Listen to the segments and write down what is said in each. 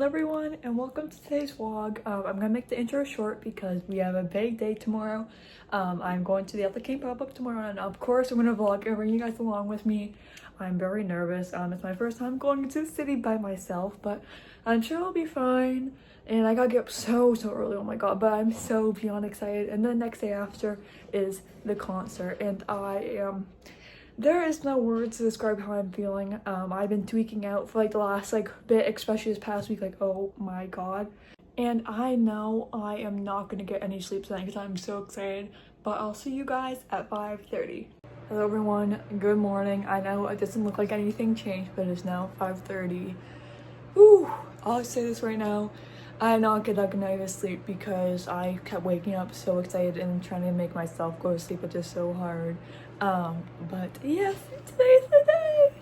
everyone, and welcome to today's vlog. I'm gonna make the intro short because we have a big day tomorrow. I'm going to the Ethel Cain pop-up tomorrow, and of course I'm gonna vlog and bring you guys along with me. I'm very nervous. It's my first time going into the city by myself, but I'm sure I'll be fine. And I gotta get up so early, oh my god, but I'm so beyond excited. And the next day after is the concert, and there is no words to describe how I'm feeling. I've been tweaking out for like the last bit, especially this past week, oh my god. And I know I am not gonna get any sleep tonight because I'm so excited, but I'll see you guys at 5:30. Hello everyone, good morning. I know it doesn't look like anything changed, but it's now 5:30. Whew, I'll say this right now. I did not get a good night of sleep because I kept waking up so excited and trying to make myself go to sleep, which is so hard. But yes, today's the day!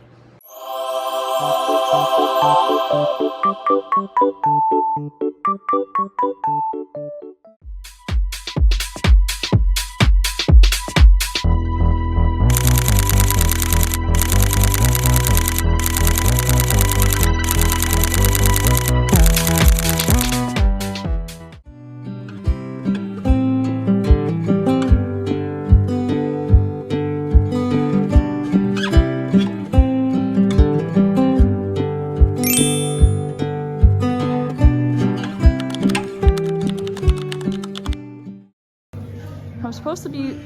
I'm supposed to be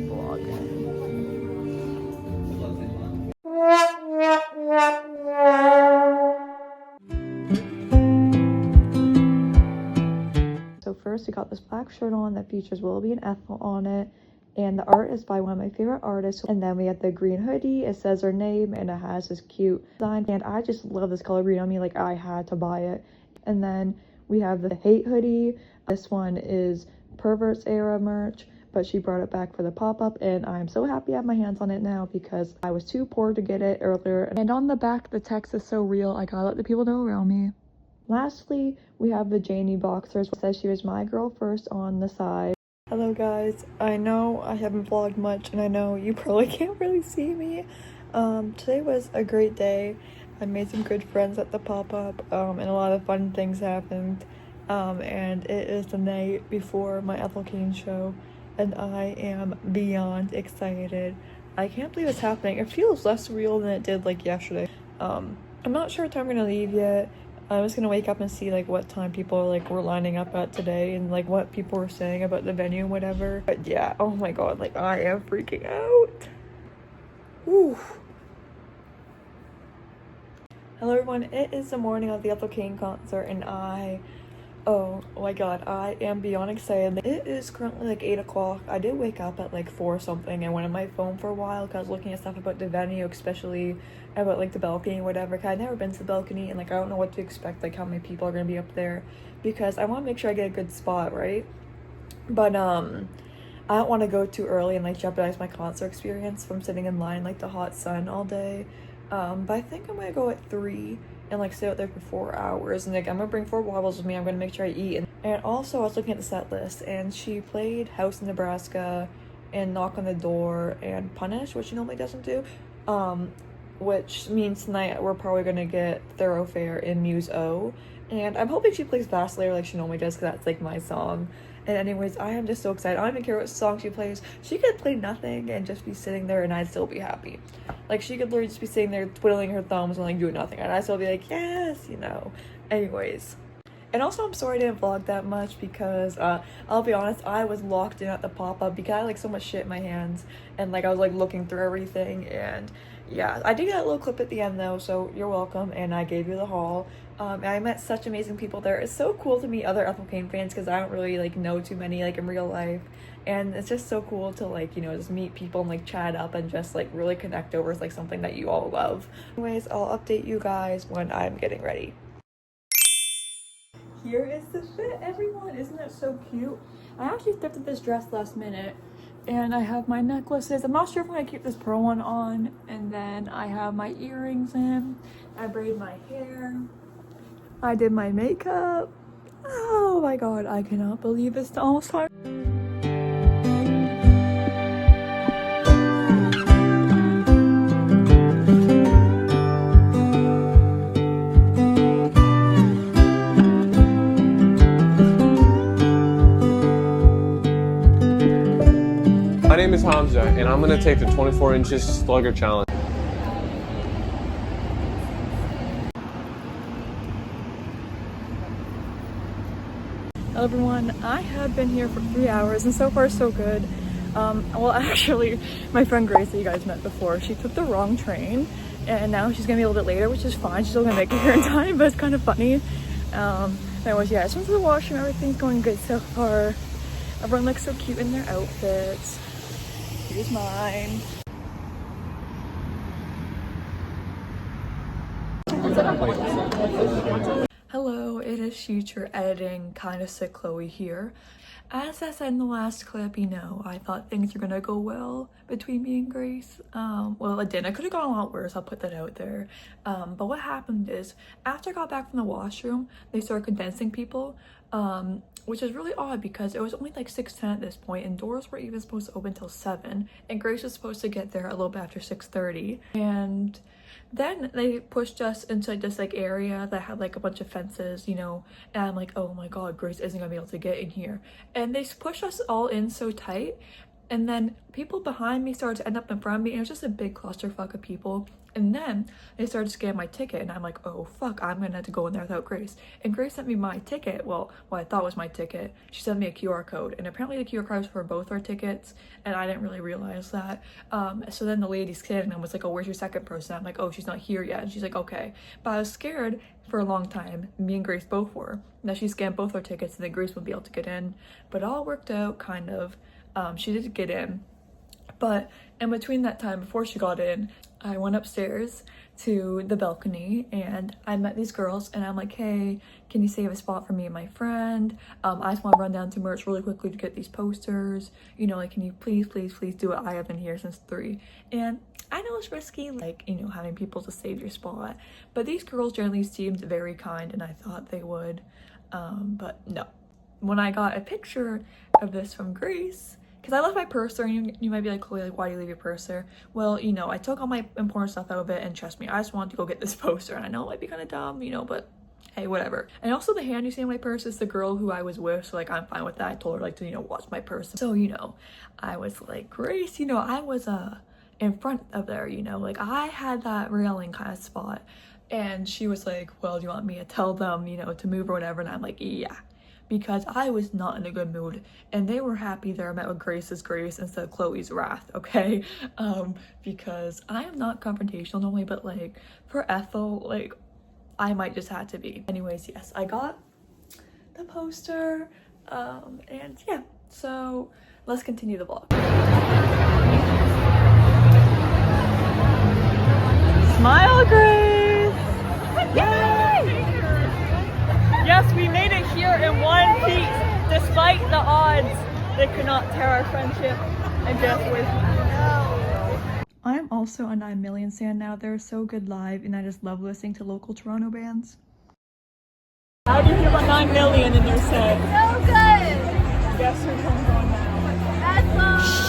vlogging. So first we got this black shirt on that features Willoughby and Ethel on it, and the art is by one of my favorite artists. And then we have the green hoodie, it says her name and it has this cute design, and I just love this color green on me, I had to buy it. And then we have the hate hoodie. This one is Perverts era merch, but she brought it back for the pop-up, and I'm so happy I have my hands on it now because I was too poor to get it earlier. And on the back, the text is so real, I gotta let the people know around me. Lastly, we have the Janie boxers. It says she was my girl first on the side. Hello guys, I know I haven't vlogged much, and I know you probably can't really see me. Today was a great day. I made some good friends at the pop-up, and a lot of fun things happened. And it is the night before my Ethel Cain show, and I am beyond excited. I can't believe it's happening. It feels less real than it did yesterday. I'm not sure what time I'm gonna leave yet. I'm just gonna wake up and see what time people were lining up at today, and what people were saying about the venue and whatever. But yeah, oh my god, I am freaking out. Whew. Hello everyone, it is the morning of the Ethel Cain concert, and oh my god, I am beyond excited. It is currently 8 o'clock. I did wake up at 4 something and went on my phone for a while because I was looking at stuff about the venue, especially about the balcony or whatever. Cause I've never been to the balcony, and I don't know what to expect, how many people are gonna be up there, because I want to make sure I get a good spot, right? But I don't want to go too early and jeopardize my concert experience from sitting in line the hot sun all day. But I think I'm gonna go at 3 and stay out there for 4 hours, and I'm gonna bring 4 bottles with me. I'm gonna make sure I eat. And also I was looking at the set list, and she played House in Nebraska and Knock on the Door and Punish, which she normally doesn't do, which means tonight we're probably gonna get Thoroughfare in Muse O, and I'm hoping she plays Vacillator like she normally does, because that's my song. And anyways, I am just so excited. I don't even care what song she plays. She could play nothing and just be sitting there, and I'd still be happy. She could literally just be sitting there twiddling her thumbs and doing nothing, and I'd still be yes, Anyways. And also, I'm sorry I didn't vlog that much because, I'll be honest, I was locked in at the pop-up because I had so much shit in my hands, and I was looking through everything, and yeah, I did get a little clip at the end though, so you're welcome, and I gave you the haul. And I met such amazing people there. It's so cool to meet other Ethel Cain fans because I don't really know too many in real life, and it's just so cool to just meet people and chat up and just really connect over something that you all love. Anyways, I'll update you guys when I'm getting ready. Here is the fit, everyone. Isn't it so cute? I actually thrifted this dress last minute, and I have my necklaces. I'm not sure if I'm gonna keep this pearl one on, and then I have my earrings in. I braid my hair. I did my makeup. Oh my god, I cannot believe it's almost time. Hamza, and I'm gonna take the 24 inches slugger challenge. Hello everyone, I have been here for 3 hours and so far so good. Well actually, my friend Grace that you guys met before, she took the wrong train and now she's gonna be a little bit later, which is fine. She's still gonna make it here in time, but it's kind of funny. Anyways, yeah, I just went to the washroom, everything's going good so far. Everyone looks so cute in their outfits. Here's mine. Hello, it is future editing kind of sick Chloe here. As I said in the last clip, you know, I thought things were gonna go well between me and Grace. Well, it didn't. It could have gone a lot worse, I'll put that out there. But what happened is, after I got back from the washroom, they started condensing people, which is really odd because it was only like 6:10 at this point, and doors were even supposed to open till 7, and Grace was supposed to get there a little bit after 6:30, and then they pushed us into like this like area that had like a bunch of fences, you know, and I'm like, oh my god, Grace isn't gonna be able to get in here. And they pushed us all in so tight, and then people behind me started to end up in front of me, and it was just a big clusterfuck of people. And then they started to scan my ticket, and I'm like, oh fuck, I'm gonna have to go in there without Grace. And Grace sent me my ticket, well, what I thought was my ticket. She sent me a QR code, and apparently the QR code was for both our tickets, and I didn't really realize that. So then the lady scanned and was like, oh, where's your second person? I'm like, oh, she's not here yet. And she's like, okay. But I was scared for a long time, me and Grace both were, that she scanned both our tickets and then Grace wouldn't be able to get in. But it all worked out, kind of. She did get in. But in between that time, before she got in, I went upstairs to the balcony and I met these girls and I'm like, hey, can you save a spot for me and my friend? I just want to run down to merch really quickly to get these posters. You know, like, can you please do it? I have been here since 3. And I know it's risky, like, you know, having people to save your spot. But these girls generally seemed very kind and I thought they would. But no. When I got a picture of this from Grace, because I left my purse there, and you might be like, Chloe, like, why do you leave your purse there? Well, you know, I took all my important stuff out of it, and trust me, I just wanted to go get this poster, and I know it might be kind of dumb, you know, but hey, whatever. And also the hand you see in my purse is the girl who I was with, so like, I'm fine with that. I told her like to, you know, watch my purse. So, you know, I was like, Grace, you know, I was in front of there, you know, like I had that railing kind of spot, and she was like, well, do you want me to tell them, you know, to move or whatever? And I'm like, yeah. Because I was not in a good mood and they were happy there I met with Grace's grace instead of Chloe's wrath, okay? Because I am not confrontational normally, but like for Ethel, like I might just have to be. Anyways, yes, I got the poster, and yeah, so let's continue the vlog. Smile, Grace! Yay! Yes, we made it here in one piece, despite the odds. They could not tear our friendship and get away from us. I am also a 9 Million stan now. They're so good live, and I just love listening to local Toronto bands. How do you feel about 9 Million in their set? So good! Guess who comes on now? Ethel!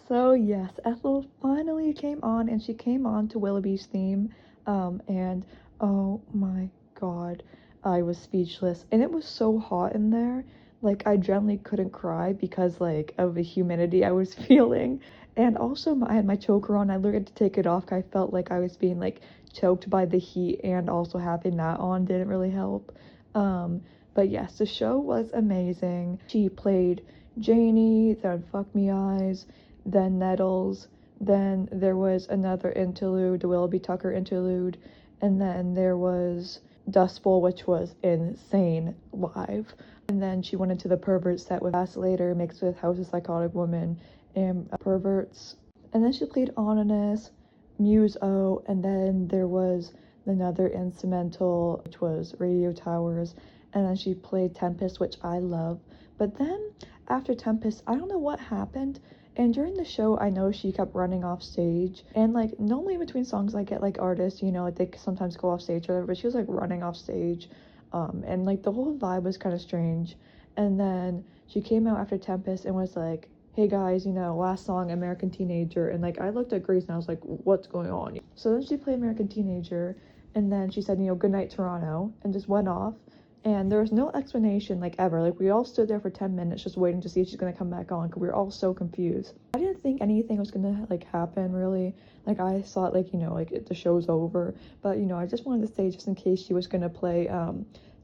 So yes, Ethel finally came on, and she came on to Willoughby's theme, and oh my god, I was speechless. And it was so hot in there, like I generally couldn't cry because like of the humidity I was feeling. And also I had my choker on. I learned to take it off because I felt like I was being like choked by the heat, and also having that on didn't really help. But yes, the show was amazing. She played Janie, then Fuck Me Eyes, then Nettles, then there was another interlude, the Willoughby Tucker interlude, and then there was Dust Bowl, which was insane live. And then she went into the pervert set with Vacillator mixed with House of Psychotic Woman and Perverts. And then she played Oninous, Muse-O, and then there was another instrumental, which was Radio Towers, and then she played Tempest, which I love. But then after Tempest, I don't know what happened, and during the show I know she kept running off stage, and like normally in between songs I get like artists, you know, like they sometimes go off stage or whatever, but she was like running off stage, and like the whole vibe was kind of strange. And then she came out after Tempest and was like, hey guys, you know, last song, American Teenager, and like I looked at Grace and I was like, what's going on? So then she played American Teenager, and then she said, you know, good night Toronto, and just went off. And there was no explanation, like, ever. Like, we all stood there for 10 minutes just waiting to see if she's gonna come back on, because we were all so confused. I didn't think anything was gonna, like, happen, really. Like, I thought, like, you know, like, the show's over. But, you know, I just wanted to say, just in case she was gonna play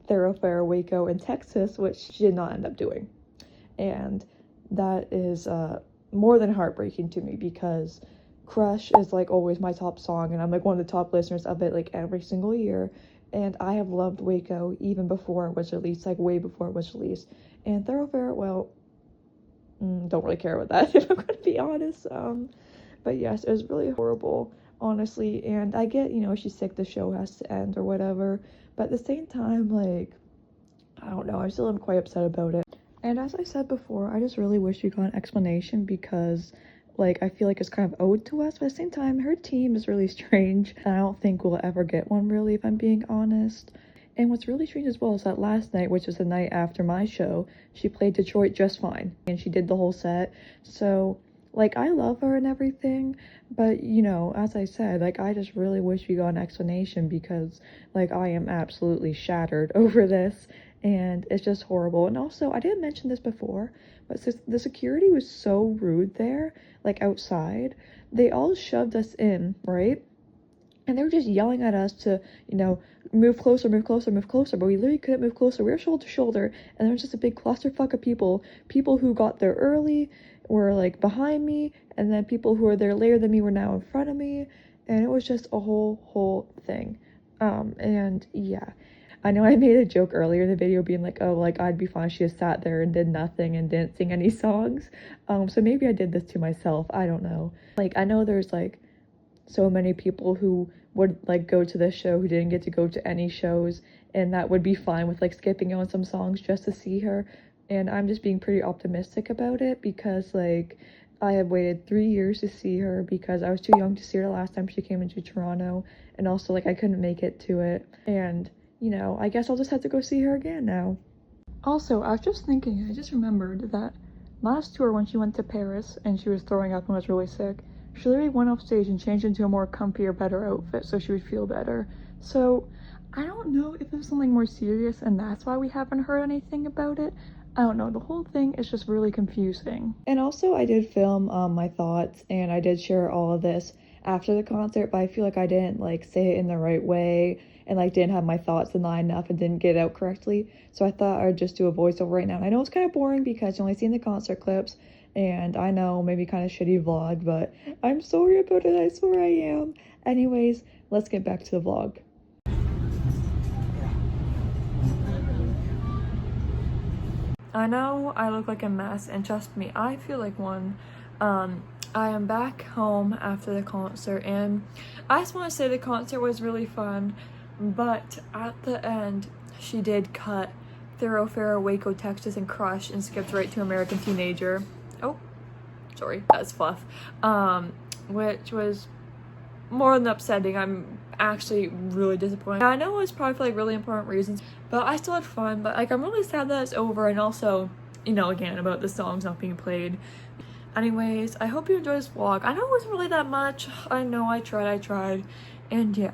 Thoroughfare Waco in Texas, which she did not end up doing. And that is more than heartbreaking to me, because Crush is, like, always my top song, and I'm, like, one of the top listeners of it, like, every single year. And I have loved Waco even before it was released, like, way before it was released. And Thoroughfare, well, don't really care about that, if I'm gonna be honest. But yes, it was really horrible, honestly. And I get, you know, she's sick, the show has to end or whatever. But at the same time, like, I don't know, I still am quite upset about it. And as I said before, I just really wish we got an explanation, because, like, I feel like it's kind of owed to us, but at the same time, her team is really strange, and I don't think we'll ever get one, really, if I'm being honest. And what's really strange as well is that last night, which was the night after my show, she played Detroit just fine, and she did the whole set. So, like, I love her and everything, but, you know, as I said, like, I just really wish we got an explanation, because, like, I am absolutely shattered over this, and it's just horrible. And also, I didn't mention this before, but the security was so rude there, like, outside. They all shoved us in, right? And they were just yelling at us to, you know, move closer, move closer, move closer. But we literally couldn't move closer. We were shoulder to shoulder, and there was just a big clusterfuck of people. People who got there early were, like, behind me, and then people who were there later than me were now in front of me. And it was just a whole thing. And yeah. I know I made a joke earlier in the video being like, oh, like, I'd be fine if she just sat there and did nothing and didn't sing any songs. So maybe I did this to myself. I don't know. Like, I know there's, like, so many people who would, like, go to this show who didn't get to go to any shows, and that would be fine with, like, skipping on some songs just to see her. And I'm just being pretty optimistic about it, because, like, I have waited 3 years to see her, because I was too young to see her the last time she came into Toronto, and also, like, I couldn't make it to it. And, you know, I guess I'll just have to go see her again now. Also, I was just thinking, I just remembered that last tour when she went to Paris and she was throwing up and was really sick, she literally went off stage and changed into a more comfier, better outfit so she would feel better. So, I don't know if it was something more serious and that's why we haven't heard anything about it. I don't know, the whole thing is just really confusing. And also, I did film my thoughts, and I did share all of this after the concert, but I feel like I didn't, like, say it in the right way, and, like, didn't have my thoughts in line enough and didn't get it out correctly. So I thought I'd just do a voiceover right now. And I know it's kind of boring because you only seen the concert clips, and I know maybe kind of shitty vlog, but I'm sorry about it, I swear I am. Anyways, let's get back to the vlog. I know I look like a mess, and trust me, I feel like one. I am back home after the concert, and I just want to say the concert was really fun, but at the end, she did cut Thoroughfare, Waco, Texas, and Crush, and skipped right to American Teenager. Oh, sorry, that's fluff. Which was more than upsetting. I'm actually really disappointed. I know it was probably for, like, really important reasons, but I still had fun. But, like, I'm really sad that it's over, and also, you know, again, about the songs not being played. Anyways, I hope you enjoyed this vlog. I know it wasn't really that much. I know I tried, and yeah.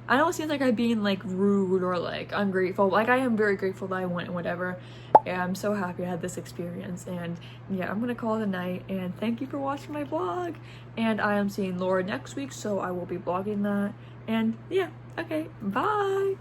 I know it seems like I'm being, like, rude or, like, ungrateful. Like, I am very grateful that I went and whatever. Yeah, I'm so happy I had this experience. And yeah, I'm gonna call it a night. And thank you for watching my vlog. And I am seeing Laura next week, so I will be vlogging that. And yeah, okay, bye!